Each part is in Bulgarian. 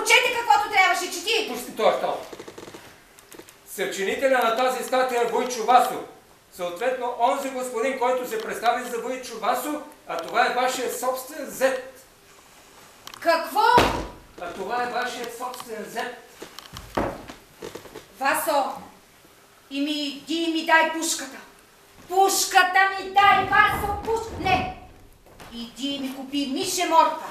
Чете каквото трябваше, чети! Пусти този стол. Съчинителя на тази статия е Войчо Васо. Съответно, онзи господин, който се представи за Войчо Васо, а това е вашия собствен зет. Какво? А това е вашия собствен зет. Васо, иди ми дай пушката. Пушката ми дай, Васо, пушката. Не, иди ми купи мишеморка.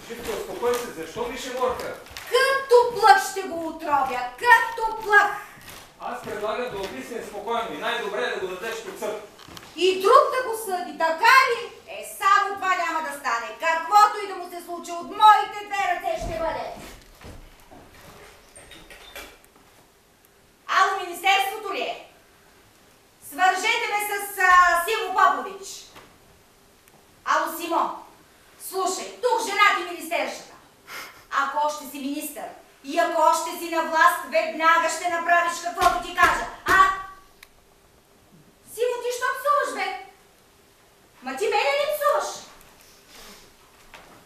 Живко, успокой се, защо мишеморка? Като плъх ще го отровя, като плъх. Аз предлагам да обмислим спокойно и най-добре е да го дадеш под съд. И друг да го съди, така ли? Само това няма да стане. Каквото и да му се случи, от моите две ръце ще бъде. Ало, министерството ли е? Свържете ме с Симо Попович. Ало, Симо, слушай, тук жена ти министершата. Ако още си министър и ако още си на власт, веднага ще направиш каквото ти кажа. Симо, ти що псуваш, бе? Ма ти мене не псуваш.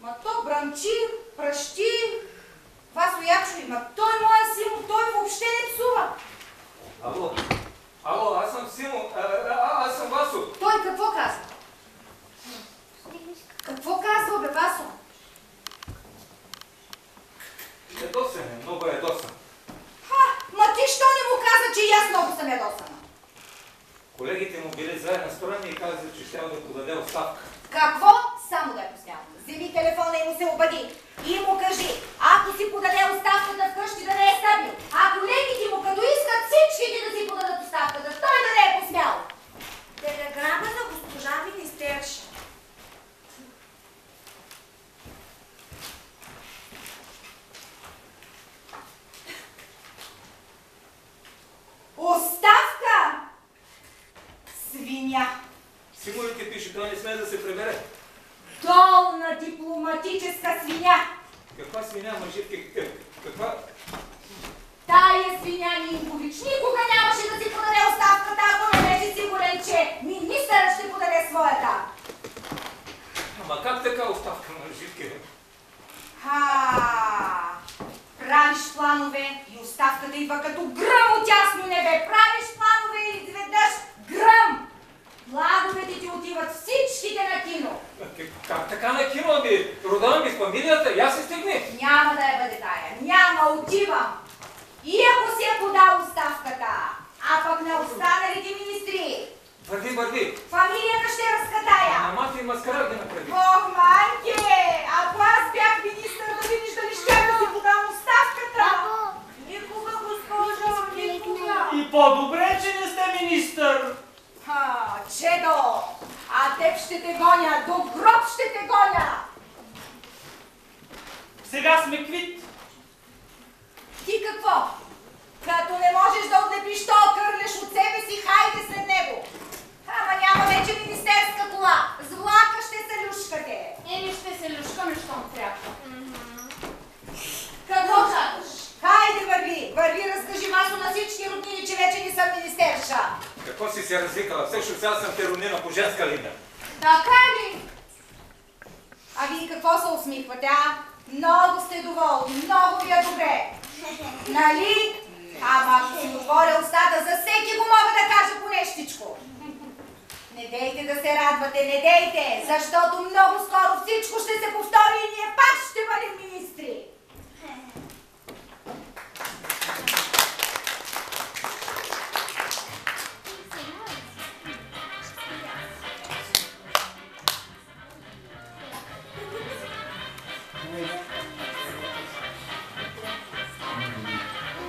Ма то бръмчи, пръщи. Васо Ячови, ма той моя Симо, той въобще не псува. Ало, аз съм Симо, аз съм Васо. Той какво казва? Какво казва, бе, Васо? Ядосан е, много ядосан. Ма ти що не му каза, че и аз много съм ядосана? Колегите му били зле настроени и казали, че ще да подаде оставка. Какво? Само да е посмял. Вземи телефона и му се обади. И му кажи, ако си подаде оставката вкъщи да не е стъбил. А колегите му, като искат всичките да си подадат оставката, той да не е посмял. Телеграма на госпожа министерша. Оставка! Свиня! Симо ли ти пише, той не сме да се прибере? Долна дипломатическа свиня! Каква свиня, мъжитки? Каква? Тая свиня Минкович никога нямаше да си подаде оставката, ако не беше сигурен, че министърът ще подаде своята. Ама как така оставка, мъжитки? Правиш планове и оставката идва като гръм от ясно небе. Правиш планове и изведнъж гръм. Плановете ти отиват всичките на кино. Как така на кино? Родана ми с фамилията, я се стигни. Няма да я бъде тая. Няма, отивам. И ако си е подал оставката, а пък на останалите министри. Върви. Фамилията ще разкатая. Ама ти маскара ги направи. Ох, манке! Ако аз бях министър, да видиш дали ще да си подам оставката. Никога, госпожо, никога. И по-добре, че не сте министър. Чедо, а теб ще те гоня, до гроб ще те гоня. Сега сме квит. Ти какво? Като не можеш да отлепиш то кърлеш от себе си, хайде след него. Ама няма вече министерска кола. С влака ще се люшкате. Ще се люшкаме, щом трябва. Какво чакаш? Хайде, върви, разкажи Васо на всички роднини, че вече не съм министерша. Какво си се развикала? Всъщност сега съм те роднина по женска линия. Така ли? А вие какво се усмихвате, а? Много сте доволни, много ви е добре. Нали? Ама ако си отворя устата, за всеки го мога да кажа по нещичко. Не дейте да се радвате, не дейте, защото много скоро всичко ще се повтори и ние пак ще бъдем министри.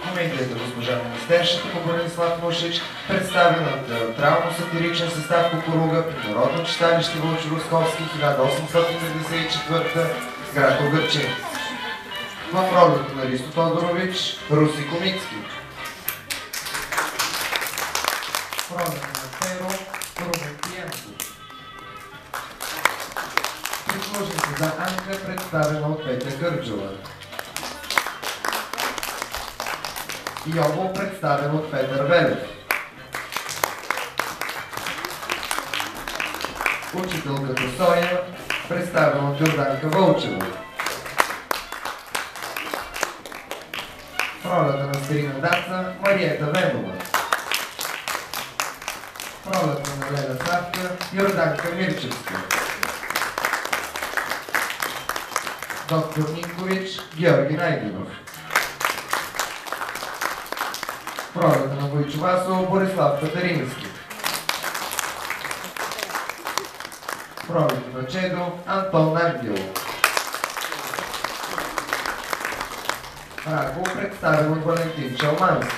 Комедията госпожа министершата по Бранислав Мушич, представена от театрално-сатиричен състав Кукуруга при Народно читалище Вълчо Русковски, 1894, град Огърчин. В ролята на Ристо Тодорович, Руси Комицки. В ролята на Перо, Румен Пиенко. Прислужницата за Анка, представена от Петя Кърджова. Йово, представен от Петър Велев. Учителката Соня, представена от Йорданка Вълчева. В ролята на старина Даца Мариета Венова. В ролята на Леда Савка Йорданка Мирчевска. Доктор Нинкович Георги Найденов. В ролята на Войчо Васо Борислав Татарински. В ролята на Чедо Антон Ангелов. Рако представен от Валентин Чалмански.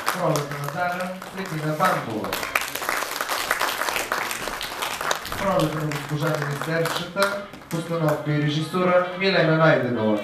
В ролята на Дана Светина Бамбова. В ролята на госпожа министершата, постановка и режисура Милена Найденова.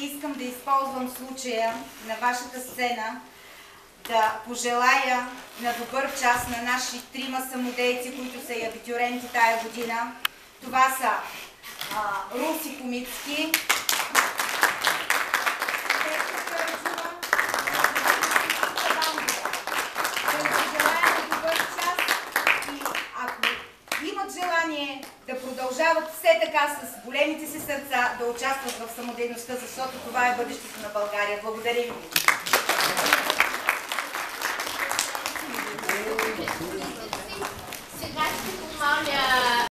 Искам да използвам случая на вашата сцена да пожелая на добър час на наши трима самодейци, които са и абитюренти тая година. Това са Руси Комицки, да продължават все така с големите си сърца да участват в самодейността, защото това е бъдещето на България. Благодарим ви!